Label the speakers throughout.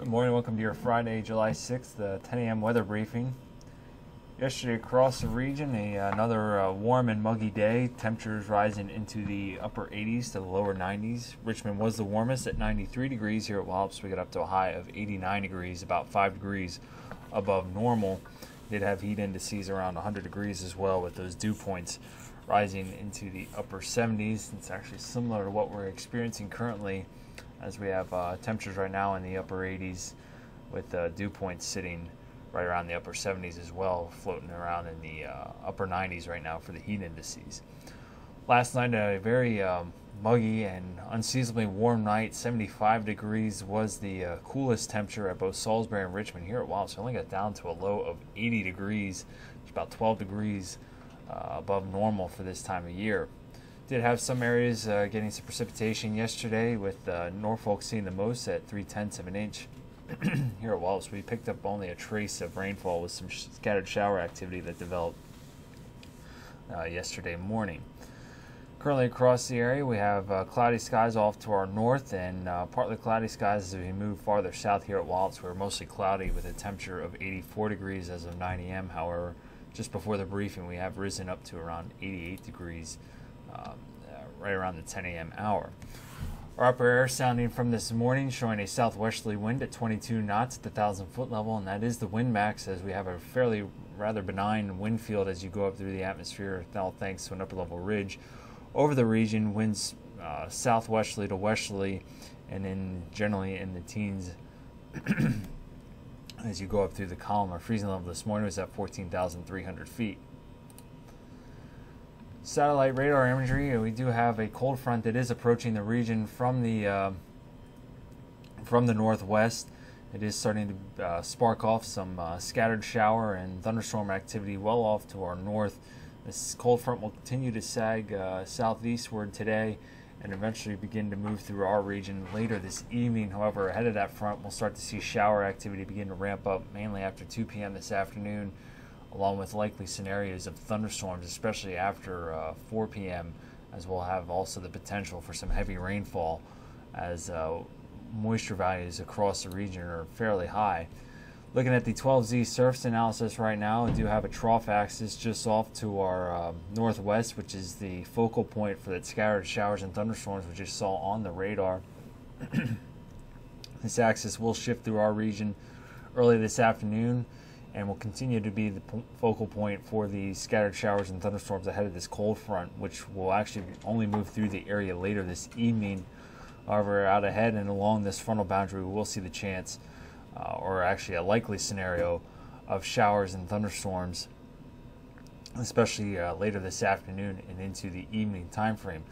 Speaker 1: Good morning, welcome to your Friday, July 6th, 10 a.m. weather briefing. Yesterday across the region, another warm and muggy day. Temperatures rising into the upper 80s to the lower 90s. Richmond was the warmest at 93 degrees. Here at Wallops, we got up to a high of 89 degrees, about 5 degrees above normal. Did have heat indices around 100 degrees as well, with those dew points rising into the upper 70s. It's actually similar to what we're experiencing currently, as we have temperatures right now in the upper 80s with dew points sitting right around the upper 70s as well, floating around in the upper 90s right now for the heat indices. Last night, a very muggy and unseasonably warm night. 75 degrees was the coolest temperature at both Salisbury and Richmond. Here at Wallops, we only got down to a low of 80 degrees, which is about 12 degrees above normal for this time of year. Did have some areas getting some precipitation yesterday, with Norfolk seeing the most at 3/10 of an inch. Here at Wallops, we picked up only a trace of rainfall with some scattered shower activity that developed yesterday morning. Currently across the area, we have cloudy skies off to our north and partly cloudy skies as we move farther south. Here at Wallops, we're mostly cloudy with a temperature of 84 degrees as of 9 a.m. However, just before the briefing, we have risen up to around 88 degrees right around the 10 a.m. hour. Our upper air sounding from this morning showing a southwesterly wind at 22 knots at the 1,000-foot level, and that is the wind max, as we have a rather benign wind field as you go up through the atmosphere, all thanks to an upper level ridge over the region. Winds southwesterly to westerly, and then generally in the teens as you go up through the column. Our freezing level this morning was at 14,300 feet. Satellite radar imagery, we do have a cold front that is approaching the region from the northwest. It is starting to spark off some scattered shower and thunderstorm activity well off to our north. This cold front will continue to sag southeastward today and eventually begin to move through our region later this evening. However, ahead of that front, we'll start to see shower activity begin to ramp up mainly after 2 p.m. this afternoon, along with likely scenarios of thunderstorms, especially after 4 p.m., as we'll have also the potential for some heavy rainfall as moisture values across the region are fairly high. Looking at the 12Z surface analysis right now, we do have a trough axis just off to our northwest, which is the focal point for the scattered showers and thunderstorms we just saw on the radar. This axis will shift through our region early this afternoon and will continue to be the focal point for the scattered showers and thunderstorms ahead of this cold front, which will actually only move through the area later this evening. However, out ahead and along this frontal boundary, we will see the chance, or actually a likely scenario, of showers and thunderstorms, especially later this afternoon and into the evening time frame.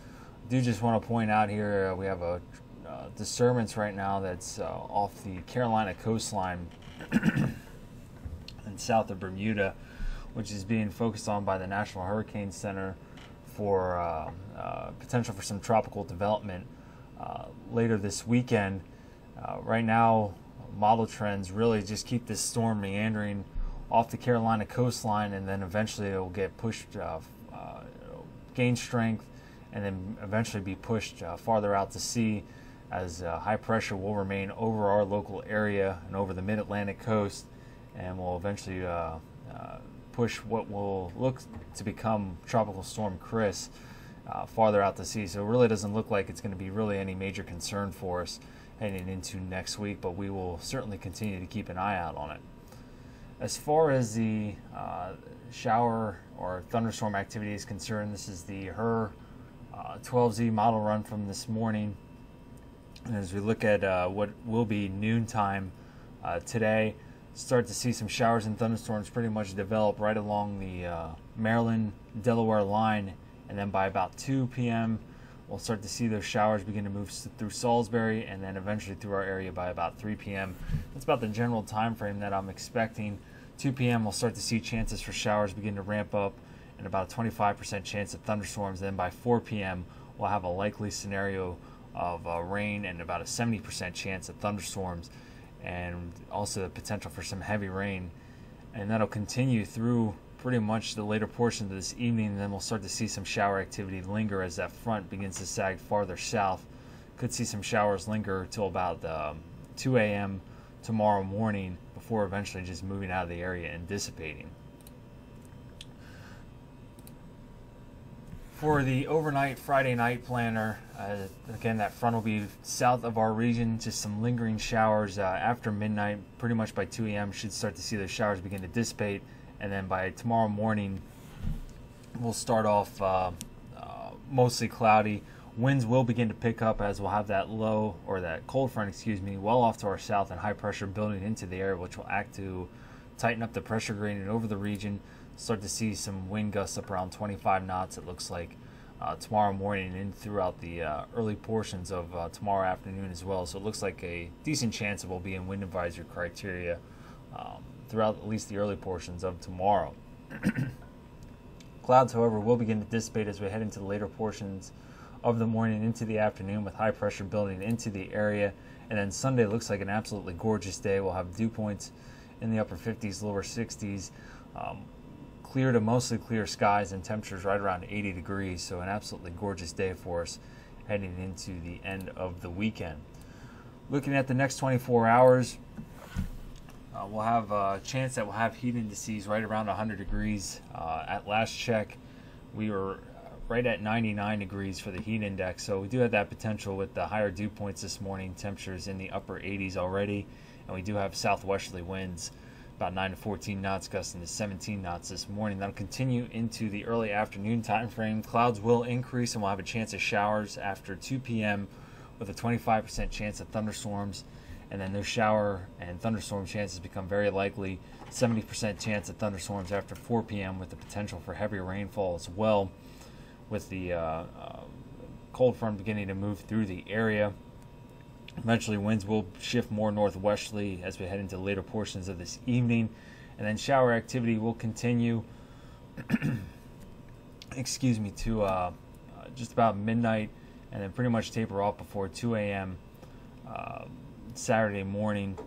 Speaker 1: I do just want to point out here, we have a disturbance right now that's off the Carolina coastline and south of Bermuda, which is being focused on by the National Hurricane Center for potential for some tropical development later this weekend. Right now, model trends really just keep this storm meandering off the Carolina coastline, and then eventually it will get pushed, gain strength, and then eventually be pushed farther out to sea, as high pressure will remain over our local area and over the mid-Atlantic coast, and will eventually push what will look to become Tropical Storm Chris farther out to sea. So it really doesn't look like it's going to be really any major concern for us heading into next week, but we will certainly continue to keep an eye out on it. As far as the shower or thunderstorm activity is concerned, this is the HER 12Z model run from this morning. And as we look at what will be noontime today, start to see some showers and thunderstorms pretty much develop right along the Maryland-Delaware line, and then by about 2 p.m. we'll start to see those showers begin to move through Salisbury and then eventually through our area by about 3 p.m. That's about the general time frame that I'm expecting. 2 p.m. we'll start to see chances for showers begin to ramp up and about a 25% chance of thunderstorms. Then by 4 p.m. we'll have a likely scenario of rain and about a 70% chance of thunderstorms, and also the potential for some heavy rain. And that'll continue through pretty much the later portion of this evening, and then we'll start to see some shower activity linger as that front begins to sag farther south. Could see some showers linger till about 2 a.m. tomorrow morning before eventually just moving out of the area and dissipating. For the overnight Friday night planner, again, that front will be south of our region. Just some lingering showers after midnight. Pretty much by 2 a.m. should start to see those showers begin to dissipate. And then by tomorrow morning, we'll start off mostly cloudy. Winds will begin to pick up as we'll have that low, or that cold front, well off to our south, and high pressure building into the area, which will act to tighten up the pressure gradient over the region. Start to see some wind gusts up around 25 knots, it looks like, tomorrow morning and throughout the early portions of tomorrow afternoon as well. So it looks like a decent chance it will be in wind advisory criteria throughout at least the early portions of tomorrow. Clouds, however, will begin to dissipate as we head into the later portions of the morning into the afternoon, with high pressure building into the area. And then Sunday looks like an absolutely gorgeous day. We'll have dew points in the upper 50s, lower 60s. Clear to mostly clear skies and temperatures right around 80 degrees. So an absolutely gorgeous day for us heading into the end of the weekend. Looking at the next 24 hours, we'll have a chance that we'll have heat indices right around 100 degrees. At last check, we were right at 99 degrees for the heat index. So we do have that potential with the higher dew points this morning. Temperatures in the upper 80s already. And we do have southwesterly winds, about 9 to 14 knots, gusting to 17 knots this morning. That'll continue into the early afternoon time frame. Clouds will increase and we'll have a chance of showers after 2 p.m. with a 25% chance of thunderstorms. And then those shower and thunderstorm chances become very likely. 70% chance of thunderstorms after 4 p.m. with the potential for heavier rainfall as well, with the cold front beginning to move through the area. Eventually, winds will shift more northwesterly as we head into later portions of this evening. And then shower activity will continue to just about midnight, and then pretty much taper off before 2 a.m. Saturday morning.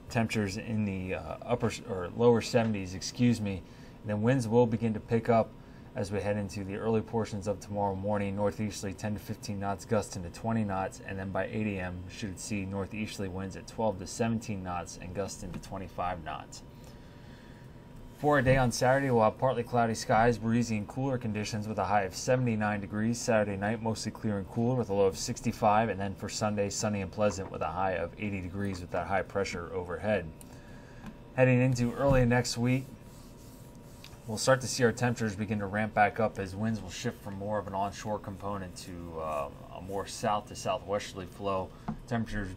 Speaker 1: Temperatures in the upper or lower 70s, And then winds will begin to pick up as we head into the early portions of tomorrow morning. Northeasterly 10 to 15 knots, gusting to 20 knots. And then by 8 a.m. should see northeasterly winds at 12 to 17 knots and gusting to 25 knots. For our day on Saturday, we'll have partly cloudy skies, breezy and cooler conditions with a high of 79 degrees. Saturday night, mostly clear and cooler with a low of 65. And then for Sunday, sunny and pleasant with a high of 80 degrees with that high pressure overhead. Heading into early next week, we'll start to see our temperatures begin to ramp back up as winds will shift from more of an onshore component to a more south to southwesterly flow. Temperatures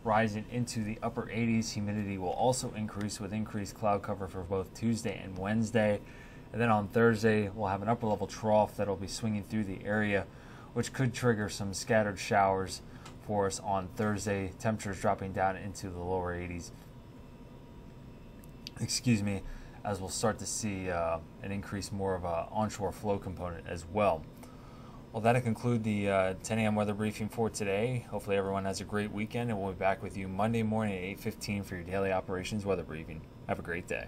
Speaker 1: rising into the upper 80s. Humidity will also increase with increased cloud cover for both Tuesday and Wednesday. And then on Thursday, we'll have an upper level trough that will be swinging through the area, which could trigger some scattered showers for us on Thursday. Temperatures dropping down into the lower 80s. As we'll start to see an increase more of an onshore flow component as well. Well, that'll conclude the 10 a.m. weather briefing for today. Hopefully everyone has a great weekend, and we'll be back with you Monday morning at 8:15 for your daily operations weather briefing. Have a great day.